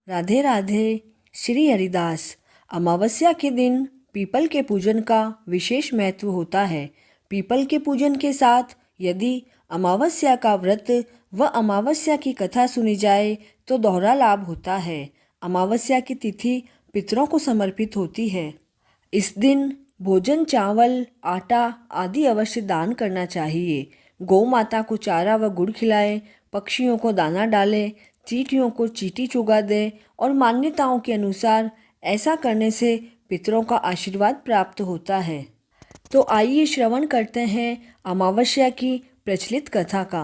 राधे राधे। श्री हरिदास। अमावस्या के दिन पीपल के पूजन का विशेष महत्व होता है। पीपल के पूजन के साथ यदि अमावस्या का व्रत व अमावस्या की कथा सुनी जाए तो दोहरा लाभ होता है। अमावस्या की तिथि पितरों को समर्पित होती है। इस दिन भोजन, चावल, आटा आदि अवश्य दान करना चाहिए। गौ माता को चारा व गुड़ खिलाएं, पक्षियों को दाना डालें, चींटियों को चींटी चुगा दें और मान्यताओं के अनुसार ऐसा करने से पितरों का आशीर्वाद प्राप्त होता है। तो आइए श्रवण करते हैं अमावस्या की प्रचलित कथा का।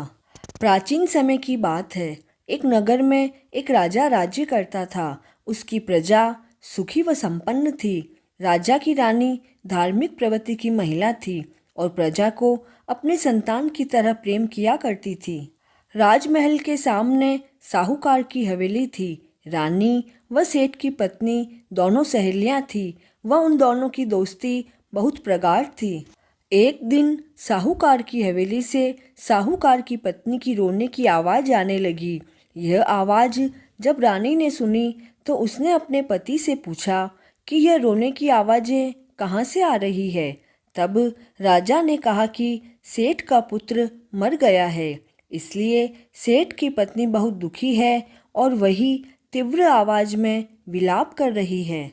प्राचीन समय की बात है। एक नगर में एक राजा राज्य करता था। उसकी प्रजा सुखी व संपन्न थी। राजा की रानी धार्मिक प्रवृत्ति की महिला थी और प्रजा को अपने संतान की तरह प्रेम किया करती थी। राजमहल के सामने साहूकार की हवेली थी। रानी व सेठ की पत्नी दोनों सहेलियां थीं व उन दोनों की दोस्ती बहुत प्रगाढ़ थी। एक दिन साहूकार की हवेली से साहूकार की पत्नी की रोने की आवाज़ आने लगी। यह आवाज़ जब रानी ने सुनी तो उसने अपने पति से पूछा कि यह रोने की आवाज़ें कहाँ से आ रही है। तब राजा ने कहा कि सेठ का पुत्र मर गया है, इसलिए सेठ की पत्नी बहुत दुखी है और वही तीव्र आवाज़ में विलाप कर रही है।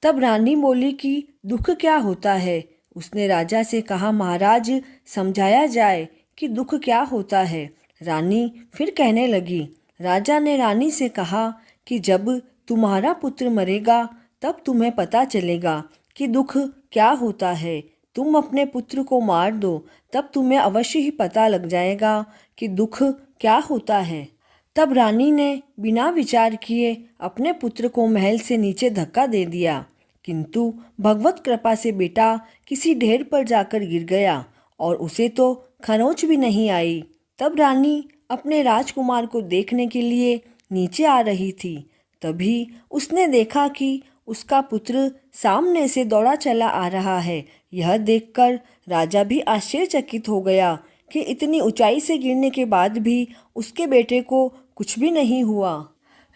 तब रानी बोली कि दुख क्या होता है। उसने राजा से कहा, महाराज समझाया जाए कि दुख क्या होता है। रानी फिर कहने लगी। राजा ने रानी से कहा कि जब तुम्हारा पुत्र मरेगा तब तुम्हें पता चलेगा कि दुख क्या होता है। तुम अपने पुत्र को मार दो, तब तुम्हें अवश्य ही पता लग जाएगा कि दुख क्या होता है। तब रानी ने बिना विचार किए अपने पुत्र को महल से नीचे धक्का दे दिया, किंतु भगवत कृपा से बेटा किसी ढेर पर जाकर गिर गया और उसे तो खरोंच भी नहीं आई। तब रानी अपने राजकुमार को देखने के लिए नीचे आ रही थी। तभी उसने देखा कि उसका पुत्र सामने से दौड़ा चला आ रहा है। यह देखकर राजा भी आश्चर्यचकित हो गया कि इतनी ऊंचाई से गिरने के बाद भी उसके बेटे को कुछ भी नहीं हुआ।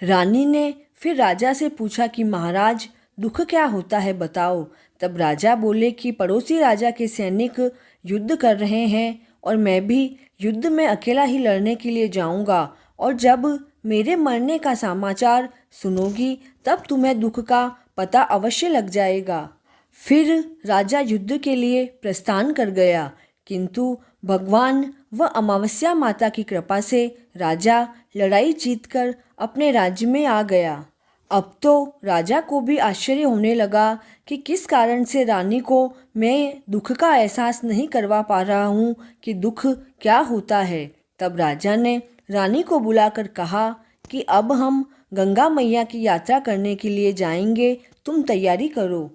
रानी ने फिर राजा से पूछा कि महाराज दुख क्या होता है, बताओ। तब राजा बोले कि पड़ोसी राजा के सैनिक युद्ध कर रहे हैं और मैं भी युद्ध में अकेला ही लड़ने के लिए जाऊंगा, और जब मेरे मरने का समाचार सुनोगी तब तुम्हें दुख का पता अवश्य लग जाएगा। फिर राजा युद्ध के लिए प्रस्थान कर गया, किंतु भगवान व अमावस्या माता की कृपा से राजा लड़ाई जीतकर अपने राज्य में आ गया। अब तो राजा को भी आश्चर्य होने लगा कि किस कारण से रानी को मैं दुख का एहसास नहीं करवा पा रहा हूँ कि दुख क्या होता है। तब राजा ने रानी को बुलाकर कहा कि अब हम गंगा मैया की यात्रा करने के लिए जाएंगे, तुम तैयारी करो।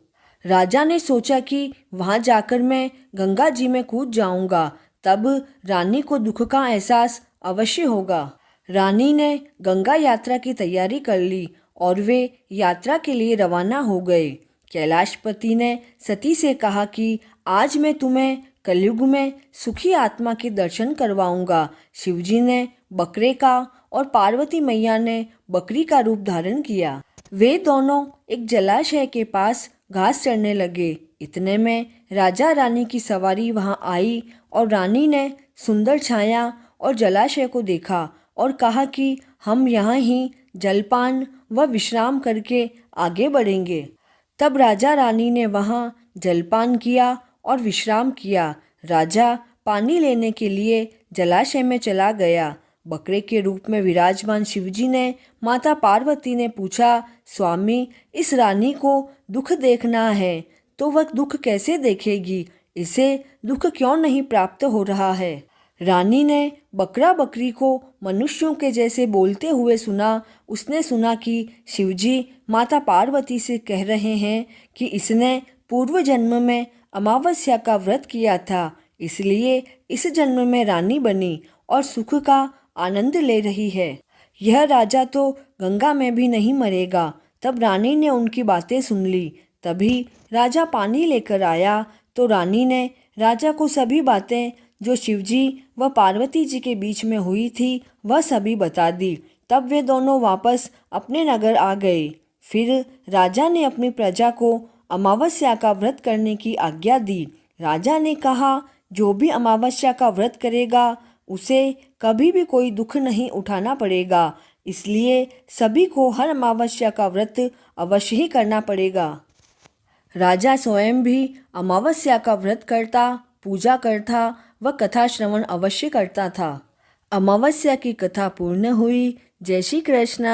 राजा ने सोचा कि वहाँ जाकर मैं गंगा जी में कूद जाऊंगा, तब रानी को दुख का एहसास अवश्य होगा। रानी ने गंगा यात्रा की तैयारी कर ली और वे यात्रा के लिए रवाना हो गए। कैलाशपति ने सती से कहा कि आज मैं तुम्हें कलयुग में सुखी आत्मा के दर्शन करवाऊंगा। शिवजी ने बकरे का और पार्वती मैया ने बकरी का रूप धारण किया। वे दोनों एक जलाशय के पास घास चरने लगे। इतने में राजा रानी की सवारी वहां आई और रानी ने सुंदर छाया और जलाशय को देखा और कहा कि हम यहाँ ही जलपान व विश्राम करके आगे बढ़ेंगे। तब राजा रानी ने वहाँ जलपान किया और विश्राम किया। राजा पानी लेने के लिए जलाशय में चला गया। बकरे के रूप में विराजमान शिवजी ने माता पार्वती ने पूछा, स्वामी इस रानी को दुख देखना है तो वह दुख कैसे देखेगी, इसे दुख क्यों नहीं प्राप्त हो रहा है। रानी ने बकरा बकरी को मनुष्यों के जैसे बोलते हुए सुना। उसने सुना कि शिवजी माता पार्वती से कह रहे हैं कि इसने पूर्व जन्म में अमावस्या का व्रत किया था, इसलिए इस जन्म में रानी बनी और सुख का आनंद ले रही है। यह राजा तो गंगा में भी नहीं मरेगा। तब रानी ने उनकी बातें सुन ली। तभी राजा पानी लेकर आया तो रानी ने राजा को सभी बातें जो शिवजी व पार्वती जी के बीच में हुई थी वह सभी बता दी। तब वे दोनों वापस अपने नगर आ गए। फिर राजा ने अपनी प्रजा को अमावस्या का व्रत करने की आज्ञा दी। राजा ने कहा, जो भी अमावस्या का व्रत करेगा उसे कभी भी कोई दुख नहीं उठाना पड़ेगा, इसलिए सभी को हर अमावस्या का व्रत अवश्य ही करना पड़ेगा। राजा स्वयं भी अमावस्या का व्रत करता, पूजा करता व कथा श्रवण अवश्य करता था। अमावस्या की कथा पूर्ण हुई। जय श्री कृष्ण।